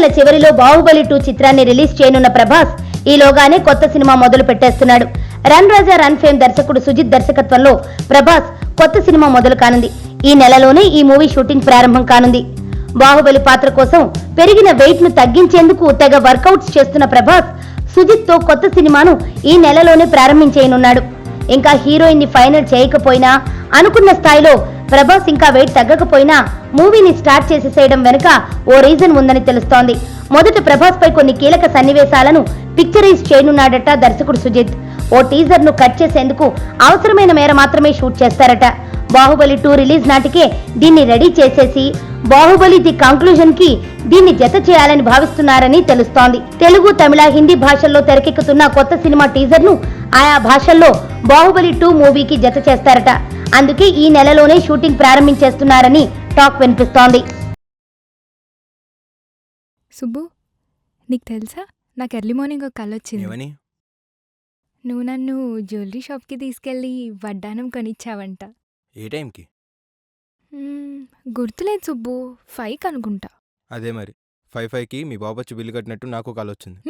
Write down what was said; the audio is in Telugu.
నెల చివరిలో బాహుబలి 2 చిత్రాన్ని రిలీజ్ చేయనున్న ప్రభాస్ ఈలోగానే కొత్త సినిమా మొదలు పెట్టేస్తున్నాడు. రన్ రాజా రన్ ఫేమ్ దర్శకుడు సుజిత్ దర్శకత్వంలో ప్రభాస్ కొత్త సినిమా మొదలు కానుంది. ఈ నెలలోనే ఈ మూవీ షూటింగ్ ప్రారంభం కానుంది. బాహుబలి పాత్ర కోసం పెరిగిన వెయిట్ ను తగ్గించేందుకు తెగ వర్కౌట్స్ చేస్తున్న ప్రభాస్ సుజిత్ తో కొత్త సినిమాను ఈ నెలలోనే ప్రారంభించేయనున్నాడు. ఇంకా హీరోయిన్ ని ఫైనల్ చేయకపోయినా, అనుకున్న స్థాయిలో ప్రభాస్ ఇంకా వెయిట్ తగ్గకపోయినా మూవీని స్టార్ట్ చేసేసేయడం వెనుక ఓ రీజన్ ఉందని తెలుస్తోంది. మొదట ప్రభాస్ పై కొన్ని కీలక సన్నివేశాలను పిక్చరైజ్ చేయనున్నాడట దర్శకుడు సుజిత్. ఓ టీజర్ ను కట్ చేసేందుకు అవసరమైన మేర మాత్రమే షూట్ చేస్తారట. బాహుబలి 2 రిలీజ్ నాటికే దీన్ని రెడీ చేసేసి బాహుబలి ది కంక్లూజన్ కి దీన్ని జత చేయాలని భావిస్తున్నారని తెలుస్తోంది. తెలుగు, తమిళ, హిందీ భాషల్లో తెరకెక్కుతున్న కొత్త సినిమా టీజర్ ను ఆయా భాషల్లో బాహుబలి 2 మూవీకి జత చేస్తారట. అందుకే ఈ నెలలోనే షూటింగ్ ప్రారంభించేస్తున్నారని టాక్ వినిపిస్తోంది. సుబ్బు, నీకు తెలుసా, నాకు ఎర్లీ మార్నింగ్ ఒక కల వచ్చింది. ఏమని? నువ్వు నన్ను జ్యువెలరీ షాప్కి తీసుకెళ్ళి వడ్డానం కొనిచ్చావంట. ఏ టైంకి? గుర్తులేదు సుబ్బు, 5కి అనుకుంటా. అదే మరి 5కి మీ బాబు వచ్చి బిల్లు కట్టినట్టు నాకు కాల్ వచ్చింది.